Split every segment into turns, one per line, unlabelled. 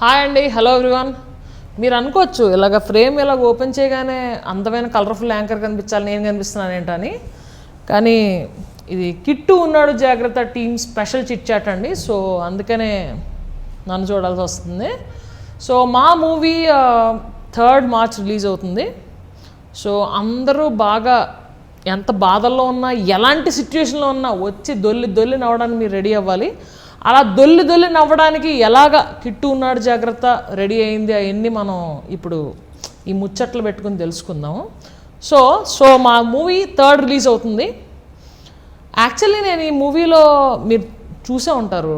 Hi అండి, hello everyone. మీరు అనుకోవచ్చు ఇలాగ ఫ్రేమ్ ఇలాగ ఓపెన్ చేయగానే అందమైన కలర్ఫుల్ యాంకర్ కనిపించాలి, నేను కనిపిస్తున్నాను ఏంటని. కానీ ఇది కిట్టు ఉన్నాడు జాగ్రత్త టీమ్ స్పెషల్ చిట్ చాట్ అండి. సో అందుకనే నన్ను చూడాల్సి వస్తుంది. సో మా మూవీ 3rd March రిలీజ్ అవుతుంది. సో అందరూ బాగా ఎంత బాధల్లో ఉన్నా, ఎలాంటి సిచ్యువేషన్లో ఉన్నా వచ్చి దొల్లి నవ్వడానికి మీరు రెడీ అవ్వాలి. అలా దొల్లి నవ్వడానికి ఎలాగా కిట్టు ఉన్నాడు జాగ్రత్త రెడీ అయింది అవన్నీ మనం ఇప్పుడు ఈ ముచ్చట్లు పెట్టుకుని తెలుసుకుందాము. సో మా మూవీ 3rd రిలీజ్ అవుతుంది. యాక్చువల్లీ నేను ఈ మూవీలో మీరు చూసే ఉంటారు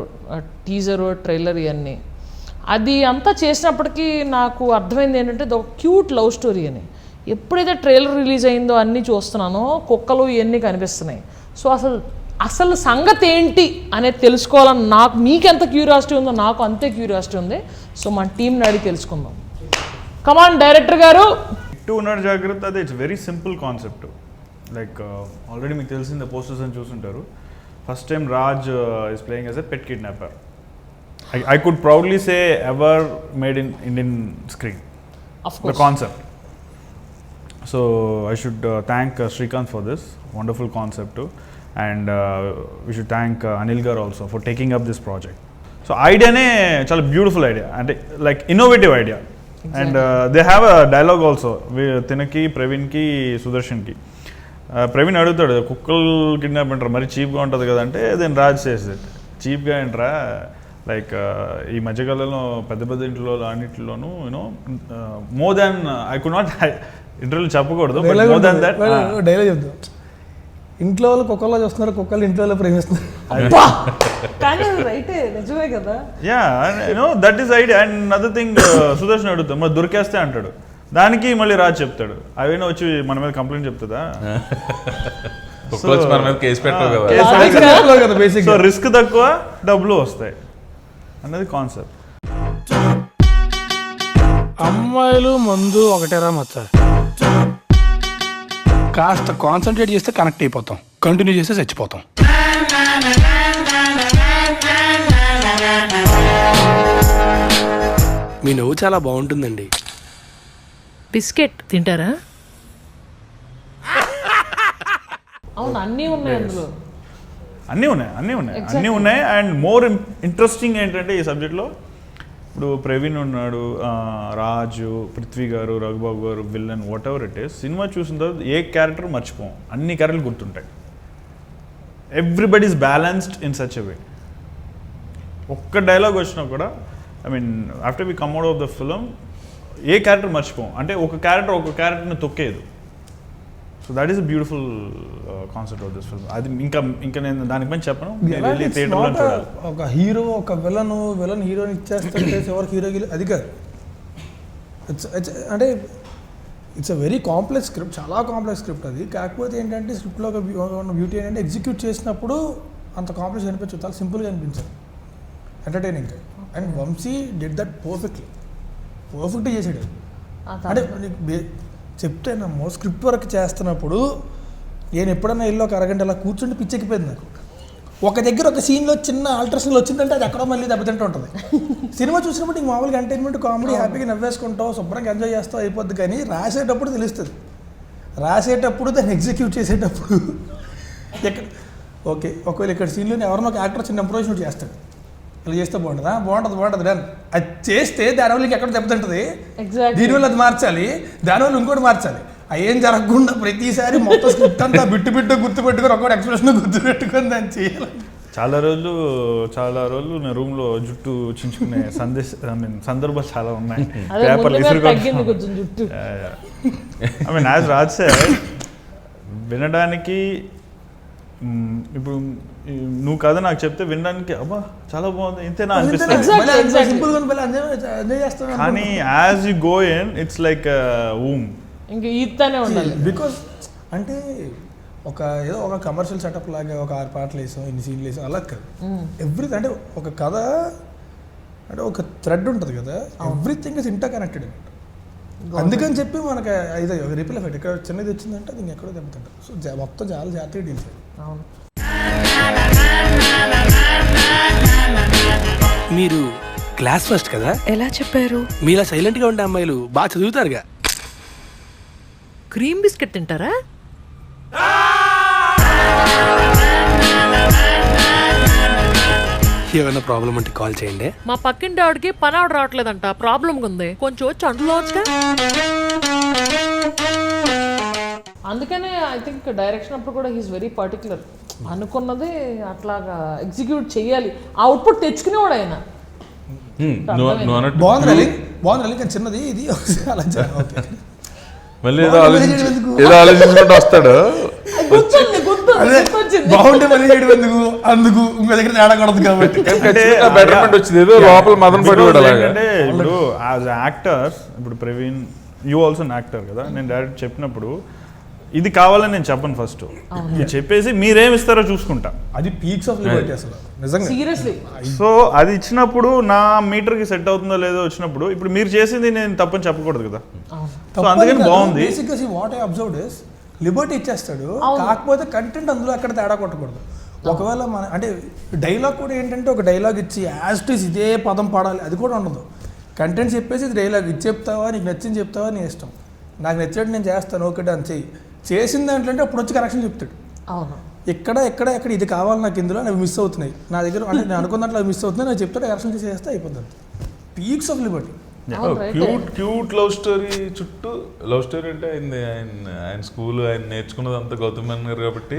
టీజరు, ట్రైలర్ ఇవన్నీ. అది అంతా చేసినప్పటికీ నాకు అర్థమైంది ఏంటంటే ఇది ఒక క్యూట్ లవ్ స్టోరీ అని. ఎప్పుడైతే ట్రైలర్ రిలీజ్ అయిందో అన్నీ చూస్తున్నానో కుక్కలు ఇవన్నీ కనిపిస్తున్నాయి. సో అసలు సంగతి ఏంటి అనేది తెలుసుకోవాలని నాకు మీకెంత క్యూరియాసిటీ ఉందో నాకు అంతే క్యూరియాసిటీ ఉంది. సో మన టీంని అడిగి తెలుసుకుందాం. కమాన్ డైరెక్టర్ గారు.
కిట్టు ఉన్నాడు జాగ్రత్త, అది it's very simple concept. Like already మీకు తెలిసిందే, పోస్టర్స్ అని చూసుంటారు. First time Raj is playing as a pet kidnapper. I could proudly say ever made in Indian screen.
Of course.
The concept. So I should thank Srikanth for this wonderful concept too, and we should thank Anil gar also for taking up this project. So idea ne chala beautiful idea and like innovative idea. Exactly. And they have a dialogue also. Tinaki, Praveen ki, Sudarshan ki. Praveen adutadu kukkal kidnap antaru mari cheap ga untadi kada ante, then Raj says that cheap ga entra like ఈ మధ్యకాలంలో పెద్ద ఇంట్లో అన్నింటిలోనూ you know more than I could not interview చెప్పకూడదు, more than that
dialogue చెప్తాం. ఇంట్లో వాళ్ళు కుక్కల్లో చూస్తున్నారు, కుక్కలు ఇంట్లో వాళ్ళు ప్రేమిస్తున్నారు.
నిజమే కదా.
Yeah you know that is idea. And other thing Sudarshan అడుగుతాం మరి దొరికేస్తే అంటాడు, దానికి మళ్ళీ రాజ్ చెప్తాడు అవేనా వచ్చి మన మీద కంప్లైంట్ చెప్తుందా. సో రిస్క్ తక్కువ డబ్బులు వస్తాయి అన్నది కాన్సెప్ట్.
అమ్మాయిలు మందు ఒకటేరా మచ్చ, కాస్త కాన్సన్ట్రేట్ చేస్తే కనెక్ట్ అయిపోతాం, కంటిన్యూ చేస్తే చచ్చిపోతాం. మీ నవ్వు చాలా బాగుంటుందండి.
బిస్కెట్ తింటారా? అవును, అన్నీ ఉన్నాయి అందులో.
అన్నీ ఉన్నాయి. అండ్ మోర్ ఇంట్రెస్టింగ్ ఏంటంటే ఈ సబ్జెక్ట్లో ఇప్పుడు ప్రవీణ్ ఉన్నాడు, రాజు, పృథ్వీ గారు, రఘుబాబు గారు, villain, whatever it is. Cinema చూసిన తర్వాత ఏ క్యారెక్టర్ మర్చిపోం, అన్ని క్యారెక్టర్లు గుర్తుంటాయి. Everybody is balanced in such a way. ఒక్క డైలాగ్ వచ్చినా కూడా I mean after we come out of the film ఏ క్యారెక్టర్ మర్చిపోం. అంటే ఒక క్యారెక్టర్ని తొక్కేదు. So that is a beautiful concept of this film. అది ఇంకా నేను దానికి పని చెప్పను, థియేటర్లో చూడాలి.
ఒక హీరో ఒక విలన్ హీరోని ఇచ్చేస్తుంటే ఎవరికి హీరో అది కాదు. అంటే it's a very complex script, చాలా కాంప్లెక్స్ స్క్రిప్ట్ అది. కాకపోతే ఏంటంటే స్క్రిప్ట్లో ఉన్న బ్యూటీ ఏంటంటే ఎగ్జిక్యూట్ చేసినప్పుడు అంత కాంప్లెక్స్ అనిపించదు, చాలా సింపుల్గా అనిపించింది, entertaining. And Vamshi did that perfect చేసాడు. అంటే చెప్తానమ్మో, స్క్రిప్ట్ వర్క్ చేస్తున్నప్పుడు నేను ఎప్పుడన్నా ఇల్లు ఒక అరగంట అలా కూర్చుంటే పిచ్చెక్కిపోయింది నాకు. ఒక దగ్గర ఒక సీన్లో చిన్న ఆల్ట్రేషన్లు వచ్చిందంటే అది ఎక్కడో మళ్ళీ దెబ్బతింటూ ఉంటుంది. సినిమా చూసినప్పుడు ఇంక మామూలుగా ఎంటర్టైన్మెంట్, కామెడీ, హ్యాపీగా నవ్వేసుకుంటావు, శుభ్రంగా ఎంజాయ్ చేస్తావు, అయిపోద్ది. కానీ రాసేటప్పుడు తెలుస్తుంది, రాసేటప్పుడు దాన్ని ఎగ్జిక్యూట్ చేసేటప్పుడు ఎక్కడ ఓకే ఒకవేళ ఇక్కడ సీన్లోనే ఎవరినో ఒక యాక్టర్ చిన్న ఇంప్రూవ్మెంట్ చేస్తాడు, ఇలా చేస్తే బాగుంటుంది రన్ అది చేస్తే దానివల్ల ఎక్కడ దెబ్బతింటుంది, దీనివల్ల అది మార్చాలి, దానివల్ల ఇంకోటి మార్చాలి. అయ్యేం జరగకుండా ప్రతిసారి మొత్తం స్క్రిప్ట్ అంతా బిట్టు గుర్తుపెట్టుకొని ఒక్కొక్క ఎక్స్ప్రెషన్ గుర్తుపెట్టుకొని దాన్ని చేయాలి. చాలా
రోజులు నా రూమ్లో జుట్టు చించుకునే సందర్భాలు చాలా ఉన్నాయి. I mean as Raj sir వినడానికి, ఇప్పుడు నువ్వు కథ నాకు చెప్తే వినడానికి అబ్బా చాలా బాగుంది ఇంతేనా అనిపిస్తుంది. కానీ as you go in it's like um
ఇంకా ఈతనే ఉండాలి.
బికాస్ అంటే ఏదో ఒక కమర్షియల్ సెటప్ లాగా ఒక 6 పాటలు వేసాం, ఇన్ని సీన్లు వేసాం, అలా కాదు. ఎవ్రీథింగ్ అంటే ఒక కథ అంటే ఒక థ్రెడ్ ఉంటుంది కదా, ఎవ్రీథింగ్ ఇస్ ఇంటర్ కనెక్టెడ్ అన్నమాట. అందుకని చెప్పి మనకి ఇది రిపిల్ ఎఫెక్ట్ ఇక్కడ చిన్నది వచ్చిందంటే అది ఇంకెక్కడో దెబ్బతింటారు. సో మొత్తం చాలా జాగ్రత్తగా డీల్ చేయాలి.
మీరు క్లాస్ ఫస్ట్ కదా.
ఎలా చెప్పారు?
మీలా సైలెంట్ గా ఉండే అమ్మాయిలు బాగా చదువుతారుగా.
క్రీమ్ బిస్కెట్ తింటారా?
ఏమైనా ప్రాబ్లం అంటే కాల్ చేయండి.
మా పక్కింటి ఆవిడకి పని ఆవిడ రావట్లేదంట, ప్రాబ్లం ఉంది, కొంచెం వచ్చి అంటులోచ్చుగా.
అందుకనే ఐ థింక్ డైరెక్షన్ అప్పుడు కూడా హీస్ వెరీ పర్టికులర్. అనుకున్నది అట్లాగా ఎగ్జిక్యూట్ చేయాలి, ఆ అవుట్పుట్ తెచ్చుకునేవాడు ఆయన.
బాగుంది కానీ చిన్నది ఇది అలా ఓకే.
మళ్ళీ ఏదో ఆలోచించుకుంటూ వస్తాడు.
బాగుంటే మళ్ళీ చేయడం ఎందుకు, అందుకు ఇంకో దగ్గర తేడా కొడదు కాబట్టి
బెటర్మెంట్ వచ్చింది. ఏదో లోపల మదన పడిపోయాడు.
అంటే ఇప్పుడు యాజ్ యాక్టర్స్, ఇప్పుడు ప్రవీణ్ యూ ఆల్సో యాక్టర్ కదా, నేను డైరెక్ట్ చెప్పినప్పుడు ఇది కావాలని నేను చెప్పను. ఫస్ట్ చెప్పేసి మీరేమి ఇస్తారో చూసుకుంటా.
అది పీక్స్ ఆఫ్ లిబర్టీ అసలు నిజంగా సీరియస్లీ.
సో అది ఇచ్చినప్పుడు నా మీటర్కి సెట్ అవుతుందో లేదో వచ్చినప్పుడు, ఇప్పుడు మీరు చేసింది నేను తప్పని చెప్పకూడదు కదా. సో అందుకని బాగుంది.
బేసిక్గా what I observed is Liberty ఇచ్చేస్తాడు, కాకపోతే కంటెంట్ అందులో ఎక్కడ తేడా కొట్టకూడదు. ఒకవేళ మన అంటే డైలాగ్ కూడా ఏంటంటే ఒక డైలాగ్ ఇచ్చి యాజ్ టీస్ ఇదే పదం పాడాలి అది కూడా ఉండదు. కంటెంట్ చెప్పేసి ఇది డైలాగ్ ఇది చెప్తావా, నీకు నచ్చింది చెప్తావా, నీ ఇష్టం, నాకు నచ్చినట్టు నేను చేస్తాను ఓకే అని చెయ్యి. చేసిన దాంట్లో అప్పుడు వచ్చి కరెక్షన్ చెప్తాడు.
అవును,
ఎక్కడ ఇది కావాలి నాకు, ఇందులో అవి మిస్ అవుతున్నాయి నా దగ్గర, అంటే నేను అనుకున్న దాంట్లో అవి మిస్ అవుతున్నాయి, నేను చెప్తాడు కరెక్షన్ చేస్తే అయిపోతుంది. Peaks of Liberty.
Cute love story చుట్టూ. లవ్ స్టోరీ అంటే ఆయన స్కూల్ ఆయన నేర్చుకున్నది అంతా గౌతమ్ మేనన్ గారు కాబట్టి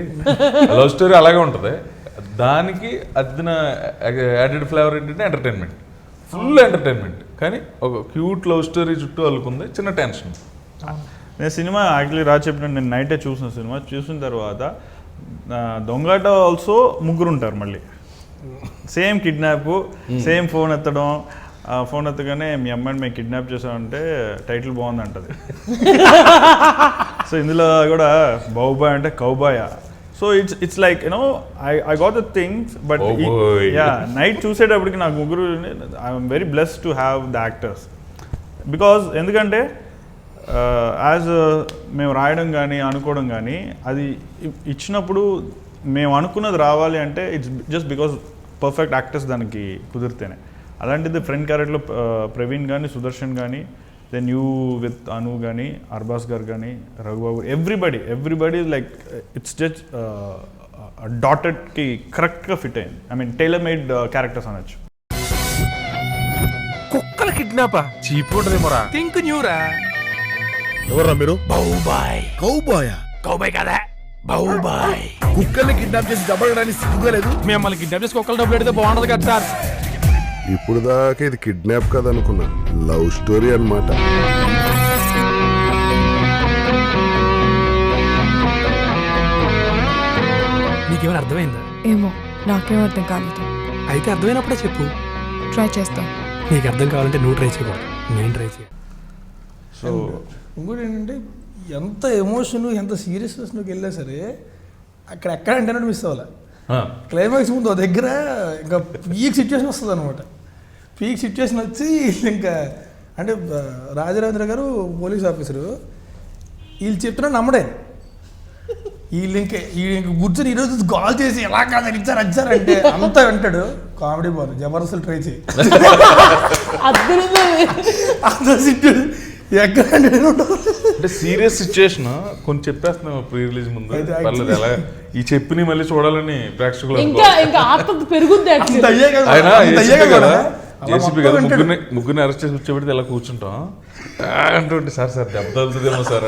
లవ్ స్టోరీ అలాగే ఉంటుంది. దానికి అదిన యాడెడ్ ఫ్లేవర్ ఏంటంటే ఎంటర్టైన్మెంట్, ఫుల్ ఎంటర్టైన్మెంట్. కానీ ఒక క్యూట్ లవ్ స్టోరీ చుట్టూ అల్లుకుంది, చిన్న టెన్షన్.
నేను సినిమా యాక్చువల్లీ రా చెప్పినట్టు నేను నైటే చూసిన సినిమా చూసిన తర్వాత దొంగట ఆల్సో ముగ్గురు ఉంటారు మళ్ళీ, సేమ్ కిడ్నాప్, సేమ్ ఫోన్ ఎత్తడం. ఫోన్ ఎత్తగానే మీ అమ్మాయిని మేము కిడ్నాప్ చేసామంటే టైటిల్ బాగుంది అంటది. సో ఇందులో కూడా బౌబాయ్ అంటే cowboy. So it's like you know I got the things. But yeah night చూసేటప్పటికి నాకు ముగ్గురు, I'm very blessed to have the actors. Because ఎందుకంటే యాజ్ మేము రాయడం కానీ అనుకోవడం కానీ అది ఇచ్చినప్పుడు మేము అనుకున్నది రావాలి అంటే it's just because perfect actors దానికి కుదిరితేనే. అలాంటిది ఫ్రెండ్ క్యారెక్టర్లో ప్రవీణ్ కానీ సుదర్శన్ కానీ, దెన్ యూ విత్ అను కానీ, అర్బాస్ గారు కానీ, Raghubabu, everybody like it's just డాటెడ్కి కరెక్ట్గా ఫిట్ అయింది. I mean tailor made characters అనొచ్చు.
కుక్కల కిడ్నాపా చీప్ ఉంటదేమోరా. థింక్ న్యూరా.
ఎవర్రా మీరు?
బౌబాయ్.
కౌబాయా?
కౌబాయ్ కదా, బౌబాయ్.
కుక్కల్ని కిడ్నాప్ చేసి డబ్బులు సిగ్గుగా లేదు?
మిమ్మల్ని కిడ్నాప్ చేసి కుక్కలు డబ్బులు పెడితే బాగుండదు కదా సార్.
ఇప్పుడు దాకా ఇది కిడ్నాప్ కదా అనుకున్నా, లవ్ స్టోరీ అన్నమాట.
నీకేమైనా అర్థమైందా?
ఏమో నాకేం అర్థం కాలేదు.
అయితే అర్థమైనప్పుడే చెప్పు,
ట్రై చేస్తాను.
నీకు అర్థం కావాలంటే నువ్వు ట్రై చేయకూడదు, నేను ట్రై చేయాలి.
సో
ఇంకోటి ఏంటంటే ఎంత ఎమోషన్ ఎంత సీరియస్నెస్లోకి వెళ్ళా సరే అక్కడ ఎక్కడంటే మిస్ అవ్వాలి. క్లైమాక్స్ ముందు ఆ దగ్గర ఇంకా పీక్ సిచ్యువేషన్ వస్తుంది అనమాట. పీక్ సిచ్యువేషన్ వచ్చి ఇంకా అంటే రాజరాజేంద్ర గారు పోలీస్ ఆఫీసరు వీళ్ళు చెప్తున్నా నమ్మడే, వీళ్ళు ఇంక కూర్చొని ఈరోజు కాల్ చేసి ఎలా కాదని ఇచ్చారంటే అంతా వింటాడు. కామెడీ బాగుంది, జబర్దస్త్ ట్రై చేయి. అంత సిచ్యువేషన్
అంటే సీరియస్ సిచ్యుయేషన్ కొన్ని చెప్పేస్తున్నాం ప్రీ రిలీజ్ ముందు. పర్లేదు, ఎలా ఈ చెప్పిని మళ్ళీ చూడాలని ప్రేక్షకులు. జేసీపీ కదా ముగ్గురిని అరెస్ట్ చేసి కూర్చోబెడితే ఇలా కూర్చుంటాం అంటుంటే సార్ దెబ్బ తగులుతుందేమో సార్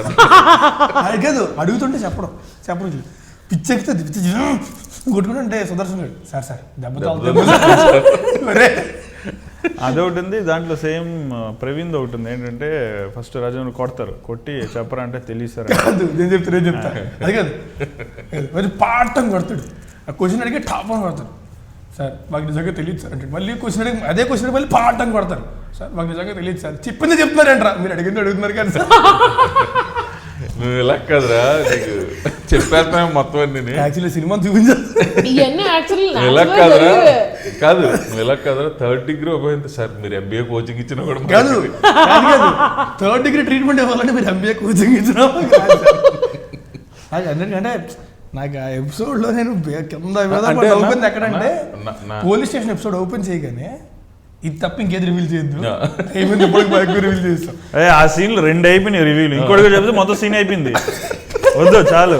అని
కాదు అడుగుతుంటే చెప్పడం పిచ్చెక్కితే కొట్టుకుంటే సుదర్శన్ గారు సార్ దెబ్బ తగులుతుంది.
అదొకటి ఉంది దాంట్లో. సేమ్ ప్రవీణ్ ఒకటి ఉంది ఏంటంటే ఫస్ట్ రాజు కొడతారు, కొట్టి చెప్పరా అంటే తెలియసారు.
నేను చెప్తా అది కాదు మరి పాఠం కొడతాడు. ఆ క్వశ్చన్ అడిగి టాప్ అని కొడతాడు. సార్ మాకు నిజంగా తెలియదు సార్ అంటే మళ్ళీ క్వశ్చన్ అడిగి అదే క్వశ్చన్ మళ్ళీ పాఠం కొడతారు. సార్ మాకు నిజంగా తెలియదు సార్, చెప్పింది చెప్తున్నారంటరా, మీరు అడిగింది అడుగుతున్నారు కానీ సార్.
నువ్వు ఇలా కదరా, నీకు చెప్పేస్తా మొత్తం అన్ని.
యాక్చువల్లీ సినిమా చూపించాలి
ఇలా కదరా, కాదు నువ్వు ఇలా కదరా. 3rd డిగ్రీ ఒక సార్ మీరు MBA కోచింగ్ ఇచ్చినా కూడా
కాదు, 3rd డిగ్రీ ట్రీట్మెంట్ ఇవ్వాలంటే మీరు MBA కోచింగ్ ఇచ్చినా అంటే నాకు ఆ ఎపిసోడ్లో నేను కింద ఓపెన్ ఎక్కడంటే పోలీస్ స్టేషన్ ఎపిసోడ్ ఓపెన్ చేయగానే ఇది తప్ప ఇంకేది రివీల్ చేయొద్దు. ఏమైంది ఎప్పుడు రివీల్ చేస్తాం.
ఆ సీన్లు 2 అయిపోయినాయి రివ్యూలు, ఇంకోటి చెప్తే మొత్తం సీన్ అయిపోయింది. వద్దు చాలు.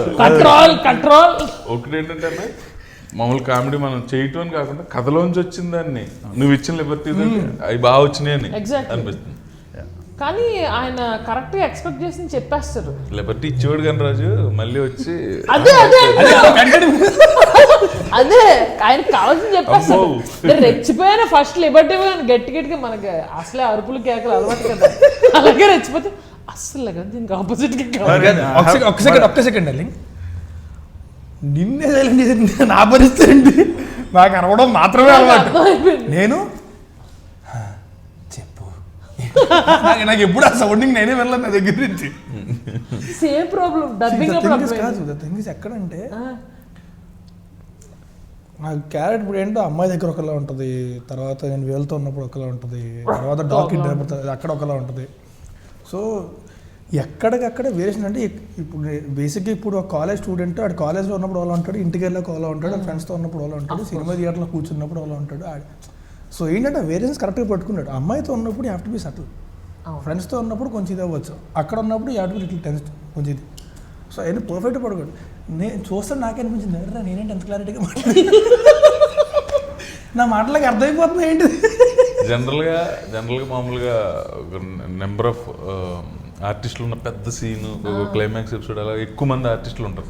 కంట్రోల్.
ఒకటి ఏంటంటే మామూలు కామెడీ మనం చేయటం అని కాకుండా కథలోంచి వచ్చిన దాన్ని నువ్వు ఇచ్చిన లిబర్టీ అవి బాగా వచ్చినాయి అని అనిపిస్తుంది.
కానీ ఆయన కరెక్ట్ గా ఎక్స్పెక్ట్ చేసి చెప్పేస్తారు.
లిబర్టీ ఇచ్చేవాడు కానీ రాజు మళ్ళీ వచ్చి
అదే ఆయన కావాల్సింది చెప్పేస్తారు. రెచ్చిపోయిన ఫస్ట్ లిబర్టీ గట్టి గట్టిగా మనకి అసలే అరుపులు కేకలు అలవాటు కదా, అలాగే రెచ్చిపోతే అస్సలు కదా దీనికి ఆపోజిట్
ఒక్క సెకండ్ డార్లింగ్, నిన్నే సైలెంట్ చేసి నా పరిస్థితి ఏంటి? నాకు అరవడం మాత్రమే అలవాటు. నేను చెప్పు, నాకు ఎప్పుడు ఆ సౌండింగ్ నేనే వెళ్ళాను నా దగ్గర నుంచి.
సేమ్ ప్రాబ్లం డబ్బింగ్
కాదు. ఎక్కడంటే నాకు క్యారెట్ ఇప్పుడు ఏంటో అమ్మాయి దగ్గర ఒకలా ఉంటుంది, తర్వాత నేను వేలుతో ఉన్నప్పుడు ఒకలా ఉంటుంది, తర్వాత డాక్టర్ అక్కడ ఒకలా ఉంటుంది. సో ఎక్కడికక్కడ వేరియేషన్ అంటే ఇప్పుడు బేసిక్గా ఇప్పుడు ఒక కాలేజ్ స్టూడెంట్ ఆడు కాలేజ్లో ఉన్నప్పుడు అలా ఉంటాడు, ఇంటికి వెళ్ళాక అలా ఉంటాడు, ఫ్రెండ్స్తో ఉన్నప్పుడు అలా ఉంటాడు, సినిమా థియేటర్లో కూర్చున్నప్పుడు అలా ఉంటాడు. సో ఏంటంటే వేరియేషన్స్ కరెక్ట్గా పట్టుకున్నాడు. అమ్మాయితో ఉన్నప్పుడు you have to be subtle, ఫ్రెండ్స్తో ఉన్నప్పుడు కొంచెం ఇది అవ్వచ్చు, అక్కడ ఉన్నప్పుడు you have to be little tense కొంచెం ఇది. సో అవన్నీ పర్ఫెక్ట్ పడుకోండి. నేను చూస్తాను నాకే అనిపించింది నేనేంటి ఎంత క్లారిటీగా నా మాటలకి అర్థమైపోతుంది ఏంటి.
జనరల్గా మామూలుగా నెంబర్ ఆఫ్ ఆర్టిస్టులు ఉన్న పెద్ద సీను క్లైమాక్స్ ఎపిసోడ్ అలా ఎక్కువ మంది ఆర్టిస్టులు ఉంటారు,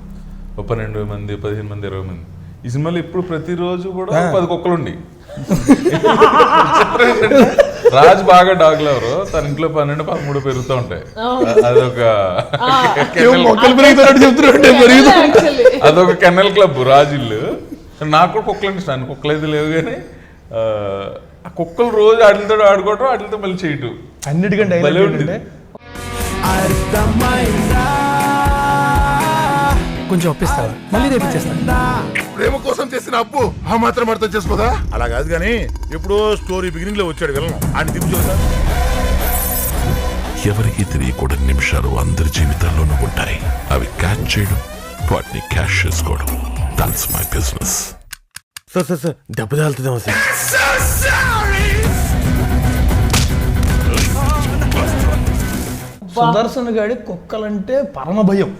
12 మంది 15 మంది 20 మంది. ఈ సినిమాలో ఇప్పుడు ప్రతిరోజు కూడా 10 కుక్కలు ఉండి. రాజు బాగా డాగ్ లవరు, తన ఇంట్లో 12-13 పెరుగుతూ ఉంటాయి. అదొక కెన్నెల్ క్లబ్ రాజు ఇల్లు. నాకు కూడా కుక్కలు అంటే ఇష్టం, కుక్కలు అయితే లేవు కానీ ఆ కుక్కలు రోజు వాటితో ఆడుకోవటం, వాటితో మళ్ళీ చేయటం
అన్నిటికంటే
కొంచెం ఒప్పిస్తావా? మళ్ళీ రేపు ఇచ్చేస్తాను.
ప్రేమ కోసం చేసిన అప్పు ఆ మాత్రం అర్థం చేసుకోదా? అలా కాదు కానీ ఎప్పుడో స్టోరీ బిగినింగ్ లో వచ్చాడు వెళ్ళను అని తిప్పి చూసా.
ఎవరికి తెలియకూడని నిమిషాలు అందరి జీవితాల్లోనూ ఉంటాయి. అవి క్యాచ్ చేయడం, వాటిని క్యాష్ చేసుకోవడం, దాట్స్ మై బిజినెస్.
సార్ దెబ్బ తాలుతుందేమో సార్.
సుదర్శన్ గాడి కుక్కలంటే పరమ భయం.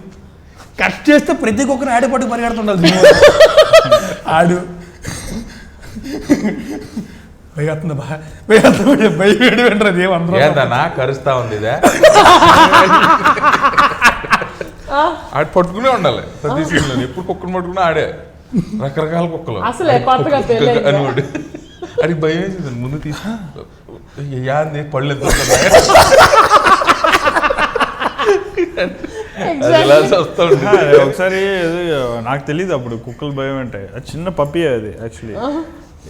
కట్ చేస్తే ప్రతి కుక్కను ఆడే పట్టుకు పరిగెడుతుండాలి. ఆడు
కరుస్తా ఉంది ఆడు పట్టుకునే ఉండాలి ప్రతి సీన్ లో. ఎప్పుడు కుక్కను పట్టుకున్నా ఆడే, రకరకాల కుక్కలు అని అది భయం వేసింది. ముందు తీసుకుంది పళ్ళు ఎంత
ఒకసారి నాకు తెలియదు అప్పుడు కుక్కలు భయం అంటే, అది చిన్న పప్పి అది యాక్చువల్లీ.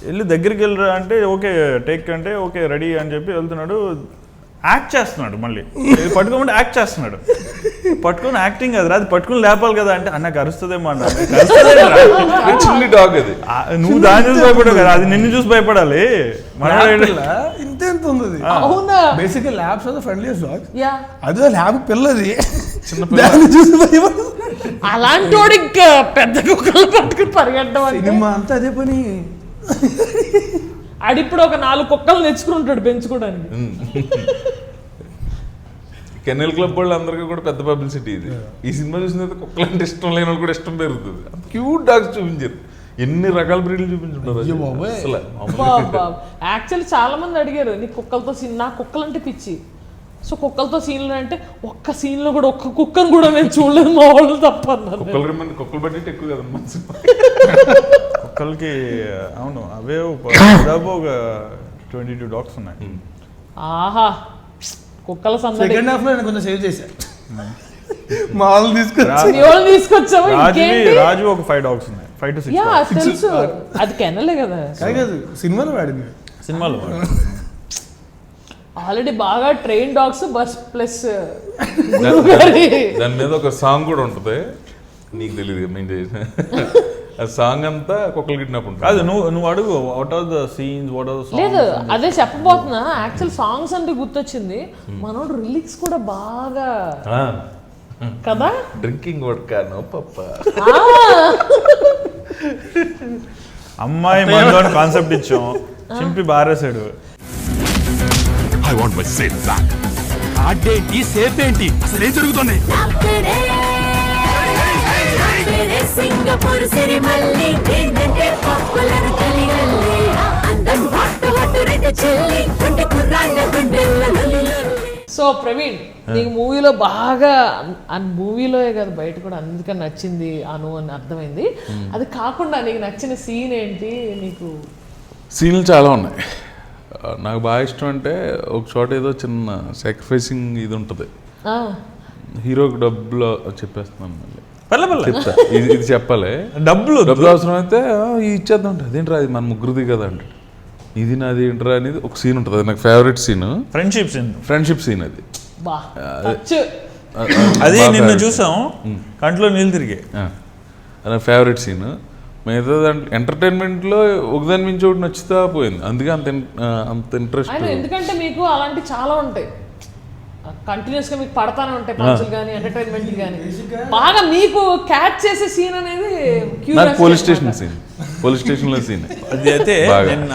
వెళ్ళి దగ్గరికి వెళ్ళరా అంటే ఓకే టేక్ అంటే ఓకే రెడీ అని చెప్పి వెళ్తున్నాడు. యాక్ట్ చేస్తున్నాడు, మళ్ళీ పట్టుకోమంటే యాక్ట్ చేస్తున్నాడు. పట్టుకొని యాక్టింగ్ కదా, అది పట్టుకుని లేపాలి కదా అంటే అన్నకు అరుస్తుందేమో అన్న.
చిన్ని డాగ్ అది,
నువ్వు దాన్ని చూసి భయపడావు కదా, అది నిన్ను చూసి భయపడాలి.
ఇంతే ఎంత ఉంది బేసిక్గా labs are the friendliest dogs. అదే ల్యాబ్ పిల్లది చూసి భయపడదు.
అలాంటి వాడు ఇంకా పెద్ద కుక్కలు పట్టుకుని పరిగెట్టడం
సినిమా అంతా అదే పని.
ఆడిప్పుడు ఒక 4 కుక్కలు తెచ్చుకుని ఉంటాడు పెంచుకోవడానికి.
కెన్నెల్ క్లబ్ వాళ్ళు అందరికీ కూడా పెద్ద పబ్లిసిటీ ఇది. ఈ సినిమా చూసిన తర్వాత కుక్కలు అంటే ఇష్టం లేని వాళ్ళు కూడా ఇష్టం పెరుగుతుంది. క్యూట్ డాగ్స్ చూపించారు, ఎన్ని రకాల బ్రీడ్లు చూపించుంటారు.
యాక్చువల్లీ చాలా మంది అడిగారు నీ కుక్కలతో సీన్, నా కుక్కలు అంటే పిచ్చి. సో కుక్కలతో సీన్లు అంటే ఒక్క సీన్ లో కూడా ఒక్క కుక్కను కూడా నేను చూడలేదు మా వాళ్ళు తప్ప అన్నారు.
కుక్కలు బడ్జెట్ ఎక్కువ కదమ్మా
కుక్కలకి. అవును, అవే దాదాపు ఒక 22 డాగ్స్ ఉన్నాయి.
ఆహా, కుక్కల
సెకండ్ హాఫ్ లో నేను కొంచెం సేవ్ చేశాను. మా వాళ్ళు
తీసుకొచ్చాము.
రాజు ఒక 5 డాగ్స్ ఉన్నాయి, 5 to 6.
తెలుసు, అది కెనలే కదా.
సినిమాలో వాడింది,
సినిమాలో
ఆల్రెడీ బాగా ట్రైన్ డాగ్స్ బస్ ప్లస్.
దాని మీద ఒక సాంగ్ కూడా ఉంటుంది, నీకు తెలియదు మేము చేసిన ఆ సాంగ్ అంతా కుక్కలు కిడ్నాప్ ఉంటుంది.
కాదు, నువ్వు అడుగు what are the scenes, what are the songs.
లేదు అదే చెప్పబోతున్నా. యాక్చువల్ సాంగ్స్ అంటే గుర్తొచ్చింది, మనోడు రిలీక్స్ కూడా బాగా కదా.
డ్రింకింగ్ వడ్కానో పప్ప
అమ్మాయి మనలో కాన్సెప్ట్ ఇచ్చాం, చింపి బారేసాడు.
I want my safe back.
అదేంటి సేఫ్ ఏంటి అసలు ఏం జరుగుతుంది?
సింగపూర్ సిరిమల్లి పాపులర్ కలిగల్లి అందం హట్టు హట్టు రెడ్డి చెల్లి గుండె కుర్రాళ్ళ గుండెల్లో.
సో ప్రవీణ్, నీకు మూవీలో బాగా మూవీలోయే కదా బయట కూడా అందుకని నచ్చింది అను అని అర్థమైంది. అది కాకుండా నీకు నచ్చిన సీన్ ఏంటి? నీకు
సీన్లు చాలా ఉన్నాయి. నాకు బాగా ఇష్టం అంటే ఒక చోట ఏదో చిన్న సాక్రిఫైసింగ్ ఇది ఉంటుంది. హీరోకి డబ్బులు చెప్పేస్తున్నాను మళ్ళీ చెప్తా, ఇది చెప్పాలి. డబ్బులు అవసరం అయితే ఇచ్చేద్దాం అంటే అదేంట్రా అది మన ముగ్గురిది కదా అంటే ఇది నాది ఏంట్రా అనేది ఒక సీన్ ఉంటుంది. అది నాకు ఫేవరెట్ సీన్, ఫ్రెండ్షిప్ సీన్. అది
అది నిన్న చూసాం, కంట్లో నీళ్ళు తిరిగే.
అది ఫేవరెట్ సీన్. మిగతా దాంట్లో ఎంటర్టైన్మెంట్లో ఒకదాని మించి ఒకటి నచ్చుతా పోయింది. అందుకే అంత ఇంట్రెస్ట్.
ఎందుకంటే మీకు అలాంటి చాలా ఉంటాయి, కంటిన్యూస్ గా మీకు పడతానే ఉంటాయి పంచులు కానీ ఎంటర్టైన్మెంట్ కానీ. బాగా మీకు క్యాచ్ చేసే సీన్ అనేది
పోలీస్ స్టేషన్లో సీన్.
అది అయితే నిన్న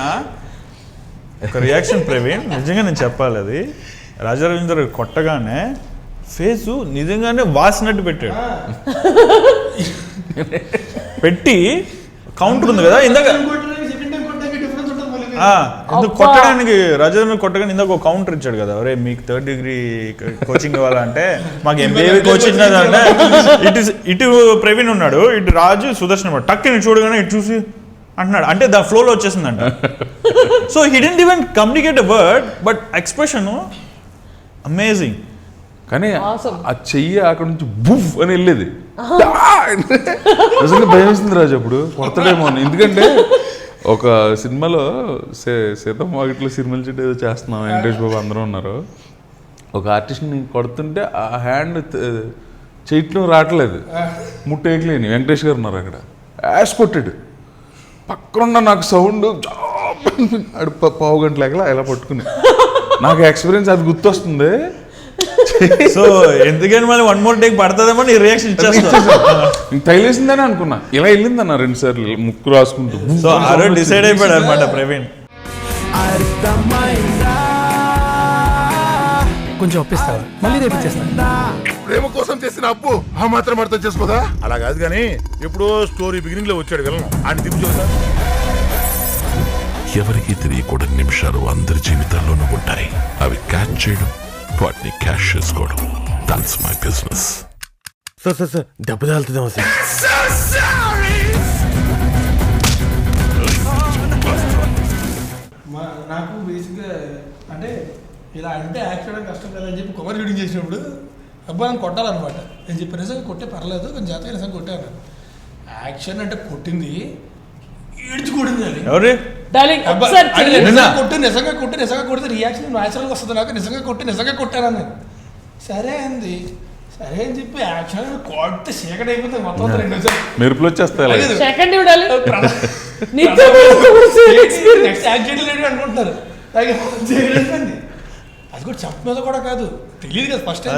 ఒక రియాక్షన్ ప్రవీణ్, నిజంగా నేను చెప్పాలి. అది రాజా రవీంద్ర కొట్టగానే ఫేసు నిజంగానే వాసినట్టు పెట్టాడు. పెట్టి కౌంటర్ ఉంది కదా ఇందాక ఎందుకు కొట్టడానికి, రాజేంద్ర కొట్టగానే ఇందాక ఒక కౌంటర్ ఇచ్చాడు కదా, అరే మీకు 3rd degree కోచింగ్ ఇవ్వాలంటే మాకు MBA కోచింగ్ అంటే ఇటు ప్రవీణ్ ఉన్నాడు, ఇటు రాజు సుదర్శన్ ఉన్నాడు. టక్కుని చూడగానే ఇటు చూసి అంటున్నాడు, అంటే దాని ఫ్లోలో వచ్చేసిందంట. So he didn't even communicate a word, but expression amazing.
కానీ ఆ చెయ్యి అక్కడ నుంచి బుఫ్ అని వెళ్ళేది. నిజంగా భయం వేసింది రాజు అప్పుడు, కొడతాడేమో అని. ఎందుకంటే ఒక సినిమాలో సీతమ్మ వాకిట్లో సినిమాలు చెట్టు ఏదో చేస్తున్నాం, వెంకటేష్ బాబు అందరూ ఉన్నారు. ఒక ఆర్టిస్ట్ని కొడుతుంటే ఆ హ్యాండ్ చేయటం రావట్లేదు, ముట్టేయట్లేని వెంకటేష్ గారు ఉన్నారు అక్కడ. యాష్ కొట్టాడు పక్కనున్న నాకు సౌండ్ అడు పావు గంట లేకలా ఇలా పట్టుకుని నాకు ఎక్స్పీరియన్స్ అది గుర్తొస్తుంది.
సో ఎందుకని మళ్ళీ 1 more take పడుతుందేమో నీ రియాక్షన్ ఇచ్చేస్తా.
తగిలేసిందని అనుకున్నా, ఇలా వెళ్ళిందన్న 2 సార్లు ముక్కు రాసుకుంటూ.
సో ఆ రోజు డిసైడ్ అయిపోయాడు అనమాట ప్రవీణ్.
కొంచెం ఒప్పిస్తావా? మళ్ళీ రేపు ఇచ్చేస్తాను.
ప్రేమ కోసం చేసిన అప్పు ఆ మాత్రం అర్థం చేసుకోదా? అలా కాదు కానీ ఎప్పుడో స్టోరీ బిగినింగ్ లో వచ్చాడు వెళ్ళను ఆయన తిప్పి చూసా.
ఎవరికీ తెలియకూడని నిమిషాలు అందరి జీవితాల్లోనూ ఉంటాయి. అవి క్యాచ్ చేయడం, వాటిని క్యాష్ చేసుకోవడం, దట్స్ మై బిజినెస్.
సార్ దెబ్బ తాగుతుందేమో సార్.
నాకు బేసిక్గా అంటే ఇలా అంటే యాక్ట్ చేయడం కష్టం కదా అని చెప్పి కవర్ రీడింగ్ చేసినప్పుడు అబ్బా నన్ను కొట్టాలన్నమాట. నేను చెప్పి నిజంగా కొట్టే పర్లేదు, కొంచెం జాతర నిజంగా కొట్టాను. యాక్షన్ అంటే కొట్టింది ఈడ్చి కొట్టింది అది.
ఎవరు
నిజంగా కొడితే రియాక్షన్ న్యాచురల్గా వస్తుంది. నాకు నిజంగా కొట్టాను నేను. సరే అంది, సరే అని చెప్పి యాక్షన్ కొడితే చీకటి అయిపోతుంది మొత్తం. 2 నిమిషాలు
మెరుపులు వచ్చేస్తాయి.
నెక్స్ట్ యాక్సిడెంట్ లేడు అనుకుంటున్నారు. అయిపోయింది. అది కూడా చెప్ప మీద కూడా కాదు, తెలియదు కదా ఫస్ట్ టైం.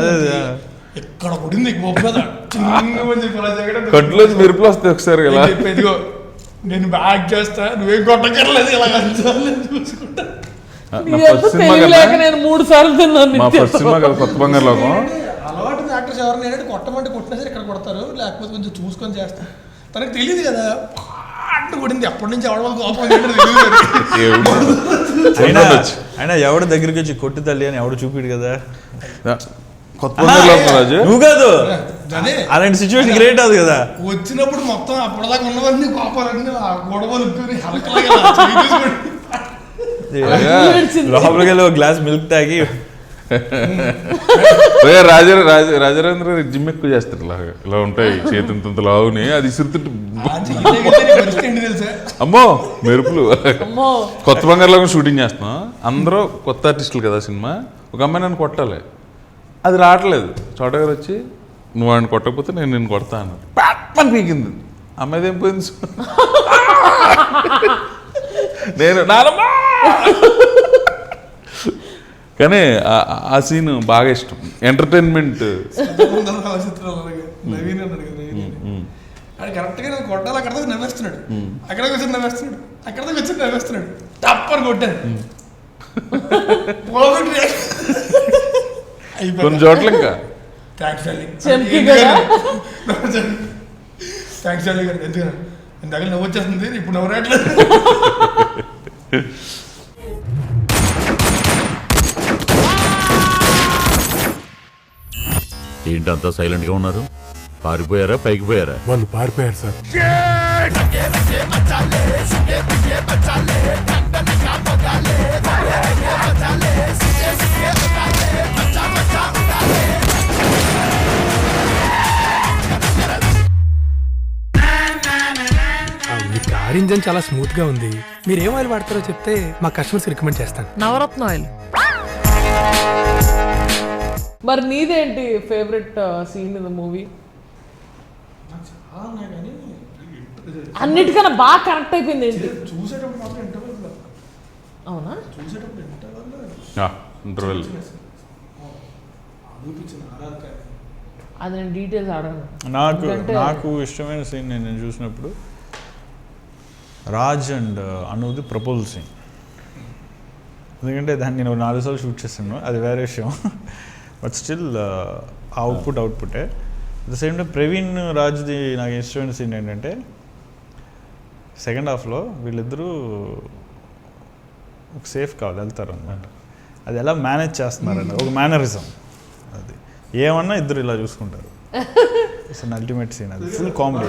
ఎక్కడ కొడింది మొప్ప మీద
కట్టులో మెరుపులు వస్తాయి ఒకసారి.
ఇదిగో నేను బ్యాక్ చేస్తా, నువ్వేం కొట్టకర్లేదు, ఇలా చూసుకుంటా.
నేను 3 సార్లు తిన్నాను.
కొత్త బంగారు లోకం
అలవాటు యాక్టర్స్ ఎవరైనా ఏంటంటే కొట్టమంటే కొట్టినా సరే ఇక్కడ కొడతారు, లేకపోతే కొంచెం చూసుకొని చేస్తారు. తనకు తెలియదు కదా పాటు కొడింది. అప్పటి నుంచి ఎవడ వాళ్ళకి కోపం
అయినా ఎవడ దగ్గరికి వచ్చి కొట్టి తల్లి అని ఎవడు చూపిడు కదా.
కొత్త బంగారు లోకం రాజు
నువ్వు కాదు, అలాంటి సిచ్యువేషన్ క్రియేట్ అవుతుంది కదా.
వచ్చినప్పుడు మొత్తం అప్పటిదాకా ఉన్నవన్నీ కోపాలన్నీ ఆ గొడవలు
లోపలికి వెళ్ళి ఒక గ్లాస్ మిల్క్ తాగి
రాజరేంద్ర జిమ్ ఎక్కువ చేస్తారు. ఇలా ఉంటాయి చేతింత లావుని, అది ఇసురుతుంటే అమ్మో మెరుపులు. కొత్త బంగారులో షూటింగ్ చేస్తున్నాం, అందరూ కొత్త ఆర్టిస్టులు కదా సినిమా. ఒక అమ్మాయి నన్ను కొట్టాలి, అది రావట్లేదు. చోట గారు వచ్చి నువ్వు ఆయన కొట్టకపోతే నేను నిన్ను కొడతా అన్నారు. పని పీకింది, అమ్మాయిది ఏం పోయింది. నేను నానమ్మా. కానీ ఆ సీన్ బాగా ఇష్టం. ఎంటర్టైన్మెంట్
కరెక్ట్గా నేను కొట్టాలి. అక్కడ నవ్వేస్తున్నాడు, అక్కడ వచ్చి నవ్వేస్తున్నాడు, అక్కడ వచ్చి నవ్వేస్తున్నాడు. తప్పని కొట్టాను.
కొన్ని చోట్ల ఇంకా
థ్యాంక్స్ డార్లింగ్.
చెంకి కదా.
థ్యాంక్స్ డార్లింగ్ గారు. ఎందుకన్నా ఇందాక నవ్వు వచ్చేస్తుంది, ఇప్పుడు నవ్వు రావట్లేదు.
ఏంటంతా సైలెంట్ గా ఉన్నారు? పారిపోయారా పైకి పోయారా?
వాళ్ళు పారిపోయారు సార్. మీ కార్ ఇంజన్ చాలా స్మూత్ గా ఉంది. మీరు ఏం ఆయిల్ వాడతారో చెప్తే మా కస్టమర్స్ రికమెండ్ చేస్తాను.
నవరత్న ఆయిల్.
మరి నీదేంటి favourite scene in the movie? అన్నిటికన్నా బాగా కనెక్ట్ అయిపోయింది ఏంటి?
చూసేటప్పుడు మాత్రం ఇంటర్వెల్.
అవునా?
చూసేటప్పుడు ఇంటర్వెల్
ఇంటర్వెల్
అది నేను డీటెయిల్స్ అడగను.
నాకు ఇష్టమైన సీన్ నేను చూసినప్పుడు రాజ్ అండ్ అనుది ప్రపోజల్ సీన్. ఎందుకంటే దాన్ని నేను 4 సార్లు షూట్ చేశాను, అది వేరే విషయం. బట్ స్టిల్ అవుట్పుటే. At the same time Praveen రాజ్ది నాకు ఇష్టమైన సీన్ ఏంటంటే సెకండ్ హాఫ్లో వీళ్ళిద్దరూ ఒక సేఫ్ కావాలి వెళ్తారు అన్నమాట. అది ఎలా మేనేజ్ చేస్తున్నారండి, ఒక మేనరిజం. అది ఏమన్నా ఇద్దరు ఇలా చూసుకుంటారు. It's an ultimate scene. అది ఫుల్ కామెడీ.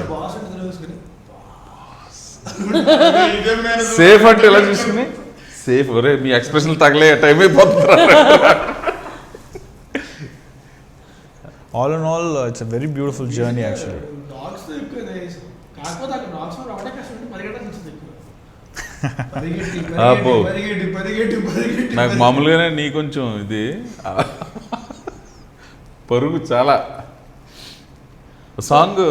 సేఫ్ అంటే ఎలా చూసుకుని సేఫ్ ఒరే మీ ఎక్స్ప్రెషన్ తగలే టైం అయిపోతుంది.
All in all it's a very beautiful journey actually.
నాకు మామూలుగానే నీ కొంచెం ఇది పరుగు చాలా సాంగ్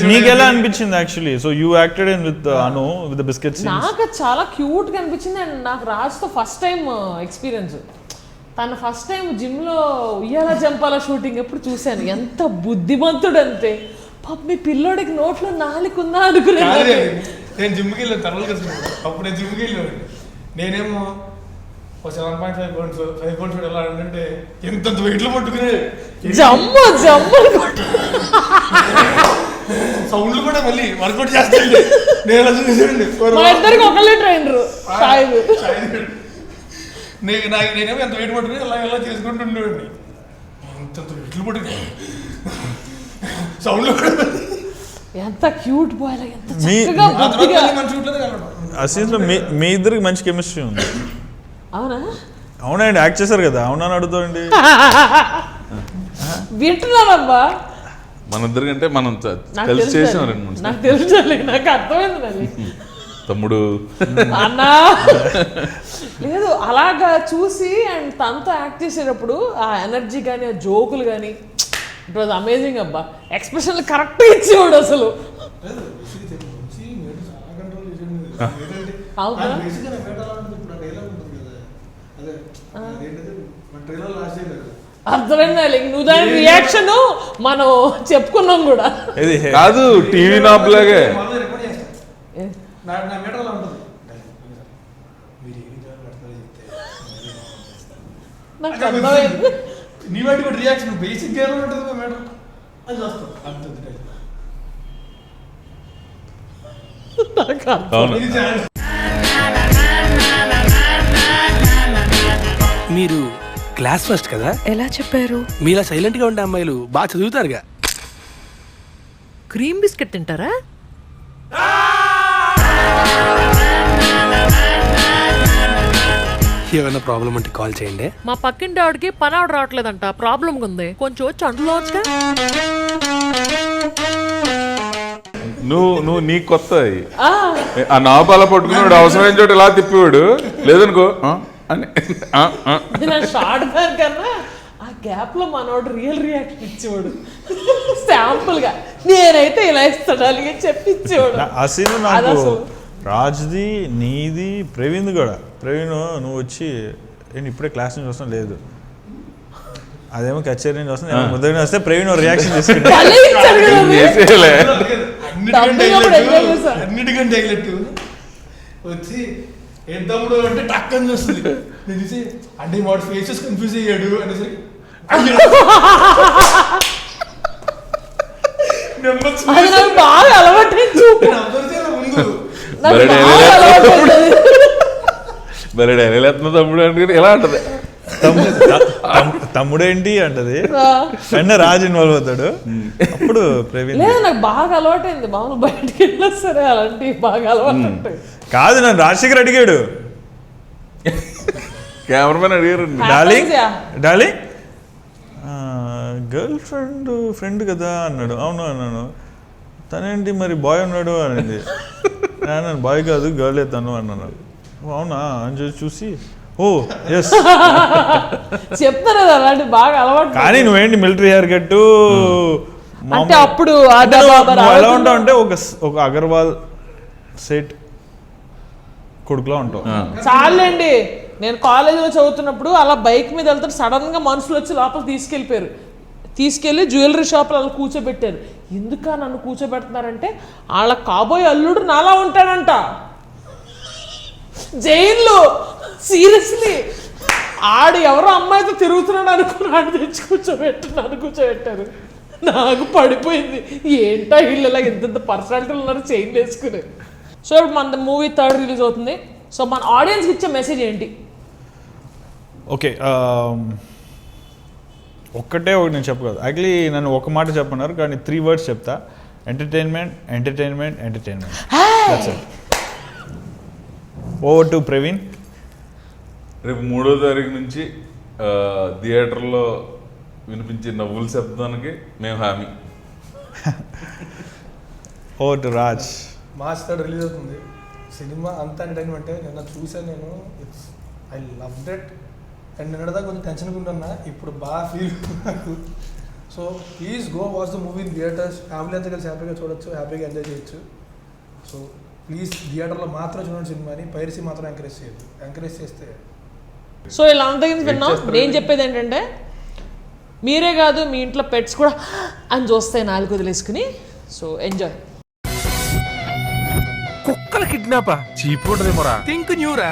నీకు ఎలా అనిపించింది actually? So you acted in with Anu with the biscuit scenes.
నాకు చాలా క్యూట్గా అనిపించింది. అండ్ నాకు రాజ్తో ఫస్ట్ టైం ఎక్స్పీరియన్స్. తను ఫస్ట్ టైం జిమ్లో ఉయ్యాల జంపాల షూటింగ్ ఎప్పుడు చూశాను. ఎంత బుద్ధిమంతుడు అంతే. పాప మీ పిల్లోడికి నోట్లో నాలుగుందా అనుకున్నాను.
నేను జిమ్కి వెళ్ళాను తర్వాత అప్పుడు నేను జిమ్కి వెళ్ళాను. నేనేమో 7.5 pounds ఎలా అంటే ఎంత వెయిట్లు పట్టుకునే
జమ్ము
సౌండ్లు కూడా మళ్ళీ వర్కౌట్ చేస్తాండి. నేను ఎలా చూసానండి.
మా ఇద్దరికి ఒకళ్ళే ట్రైనరు
నేనేమో ఎంత వెయిట్ పట్టుకుని ఎలా చేసుకుంటుండేవాడిని. ఎంత వెయిట్లు పట్టుకుని సౌండ్లు కూడా
ఎంత క్యూట్ బాయ్. ఎంత చక్కగా బుద్ధిగా.
ఆ సీన్లో మీ ఇద్దరికి మంచి కెమిస్ట్రీ ఉంది.
అవునా?
అవునండి, యాక్ట్ చేశారు కదా. అవునా అని అడుగుతాండి.
వింటున్నానబ్బా.
మన ఇద్దరికంటే మనం కలిసి చేసాం 2-3
నాకు తెలుసు, నాకు అర్థమైంది
తమ్ముడు
అన్నా. లేదు అలాగా చూసి అండ్ తనతో యాక్ట్ చేసేటప్పుడు ఆ ఎనర్జీ కానీ ఆ జోకులు కానీ ఇట్ వాజ్ అమేజింగ్ అబ్బా. ఎక్స్ప్రెషన్లు కరెక్ట్గా ఇచ్చేవాడు అసలు. అర్థమైంది. నువ్వు దాని రియాక్షన్ మనం చెప్పుకున్నాం కూడా
కాదు. టీవీ నాబ్లాగే
నాకు అర్థమైంది.
నీ వాటి కూడా రియాక్షన్ బేసిక్ గా ఉంటుంది మేడం. అది వస్తాం
మీరు క్లాస్ ఫస్ట్ కదా?
ఎలా చెప్పారు?
మీలా సైలెంట్ గా ఉండే అమ్మాయిలు బాగా చదువుతారుగా.
క్రీమ్ బిస్కెట్ తింటారా?
ఏమైనా ప్రాబ్లం అంటే కాల్ చేయండి.
మా పక్కింటి ఆవిడకి పని ఆవిడ రావట్లేదంట. ప్రాబ్లం ఉంది. కొంచెం వచ్చి అంటులోచ్చుగా.
నువ్వు నీకు కొత్త ఆ నాపాల పట్టుకున్నాడు. అవసరమైన చోట ఇలా తిప్పేవాడు. లేదనుకో అని
షార్ట్ గారు కన్నా ఆ గ్యాప్ లో మనోడు రియల్ రియాక్షన్ ఇచ్చేవాడు. శాంపుల్ గా నేనైతే ఇలా ఇస్తాడు అలాగే చెప్పిచ్చేవాడు.
ఆ సీన్ నాకు రాజ్ది, నీది, ప్రవీణ్ కూడా. ప్రవీణ్ నువ్వు వచ్చి నేను ఇప్పుడే క్లాస్ నుంచి వస్తాను. లేదు అదేమో కచేరీ నుంచి వస్తాను, ముద్ర వస్తే ప్రవీణ్ రియాక్షన్ చేసుకుంటా.
అన్నిటికంటే వచ్చి ఏం తమ్ముడు అంటే టక్ అని చూస్తుంది. నేను చూసి అంటే వాడు ఫేసెస్ కన్ఫ్యూజ్ అయ్యాడు అనేసరికి
అది నాకు బాగా అలవాటు
ముందు
మరి డైరెక్ట్ తమ్ముడు అంటే ఎలా ఉంటుంది?
తమ్ముడేంటి అంటది అండ్ రాజు ఇన్వాల్వ్ అవుతాడు. అప్పుడు ప్రవీణ్
లేదు నాకు బాగా అలవాటైంది. మామూలు బయటికి వెళ్ళినా సరే అలాంటివి బాగా అలవాటు ఉంటాయి.
కాదు, నన్ను రాజశేఖర్ అడిగాడు,
కెమెరామెన్ అడిగారు,
డార్లింగ్ గర్ల్ ఫ్రెండ్ కదా అన్నాడు. అవును అన్నాను. తనేంటి మరి బాయ్ ఉన్నాడు అనేది. నేను బాయ్ కాదు గర్లే తను అన్నాను. అవునా అని చూసి ఓ ఎస్
చెప్తారు కదా అలాంటి బాగా అలవాటు.
కానీ నువ్వేంటి మిలిటరీ హెయిర్ కట్
అంటే అప్పుడు
ఎలా ఉంటావు అంటే ఒక అగర్వాల్ సెట్ కొడుకులా ఉంటావు.
చాలండి. నేను కాలేజీలో చదువుతున్నప్పుడు అలా బైక్ మీద వెళ్తే సడన్ గా మనుషులు వచ్చి లోపల తీసుకెళ్ళి జ్యువెలరీ షాప్లో అలా కూర్చోబెట్టారు. ఎందుకా నన్ను కూర్చోబెడుతున్నారంటే వాళ్ళ కాబోయే అల్లుడు నాలా ఉంటాడంట జైల్లో. సీరియస్లీ ఆడు ఎవరో అమ్మాయితో తిరుగుతున్నాడు అనుకున్నాడు, తెచ్చి కూర్చోబెట్టారు. నాకు పడిపోయింది, ఏంటో వీళ్ళు ఇలా ఎంత పర్సనాలిటీలు ఉన్నారు చైన్ వేసుకుని. సో ఇప్పుడు మన మూవీ 3rd రిలీజ్ అవుతుంది. సో మన ఆడియన్స్కి ఇచ్చే మెసేజ్ ఏంటి?
ఓకే, ఒక్కటే ఒకటి నేను చెప్పగలను. యాక్చువల్లీ నన్ను ఒక మాట చెప్పన్నారు, కానీ 3 words చెప్తా. Entertainment, entertainment, entertainment. Over to Praveen.
రేపు 3వ తారీఖు నుంచి థియేటర్లో వినిపించే నవ్వుల శబ్దానికి మేము హామీ.
Over to Raj.
March 3rd release అవుతుంది. సినిమా అంత ఎంటర్టైన్మెంటే. నిన్న చూసాను నేను, it's I love that. And నిన్నదా కొంచెం టెన్షన్గా ఉంటున్నా, ఇప్పుడు బాగా ఫీల్ నాకు. So please go watch the movie in theatres. Family అంతా కలిసి హ్యాపీగా చూడొచ్చు, హ్యాపీగా ఎంజాయ్ చేయొచ్చు. సో ప్లీజ్ థియేటర్లో మాత్రం చూడండి సినిమాని, పైరసీ మాత్రం ఎంకరేజ్ చేయొద్దు. ఎంకరేజ్ చేస్తే
సో ఇలా అంతగిన విన్నాం. నేను చెప్పేది ఏంటంటే మీరే కాదు మీ ఇంట్లో పెట్స్ కూడా అని చూస్తాయి 4 వదిలేసుకుని. So enjoy.
కుక్కల కిడ్నాపా చీప్ ఉంటదేమోరా.
థింక్ న్యూరా.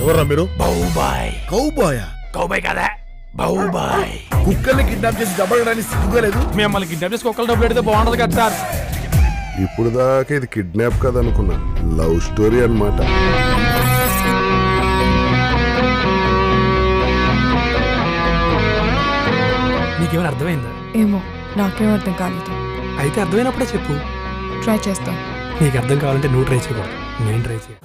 ఎవర్రా మీరు?
బౌబాయ్.
కౌబాయా?
కౌబాయ్ కదా, బౌబాయ్.
కుక్కల్ని కిడ్నాప్ చేసి డబ్బడడానికి సిగ్గులేదు.
మిమ్మల్ని కిడ్నాప్ చేసి కుక్కలు డబ్బులు పెడితే బాగుండదు కదా సార్.
ఇప్పుడు దాకా ఇది కిడ్నాప్ కదనుకున్నా, లవ్ స్టోరీ అన్నమాట.
నీకేమైనా అర్థమైందా?
ఏమో నాకేం అర్థం కాలేదు.
అయితే అర్థమైనప్పుడే చెప్పు.
ట్రై చేస్తాను.
నీకు అర్థం కావాలంటే నువ్వు ట్రై చేయకూడదు, నేను ట్రై చేయాలి.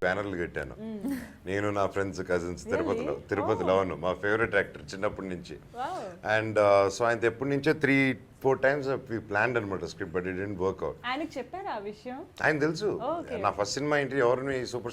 బ్యానర్లు కట్టాను నేను, నా ఫ్రెండ్స్, కజిన్స్. తిరుపతిలో అవును, మా ఫేవరెట్ యాక్టర్ చిన్నప్పటి నుంచి. అండ్ సో ఆయన ఎప్పటి నుంచో 3-4 times ప్లాన్ అనమాట script, but it didn't work out.
ఆయనకు చెప్పారా ఆ విషయం?
ఆయన తెలుసు. నా ఫస్ట్ సినిమా ఏంటి, ఎవరిని సూపర్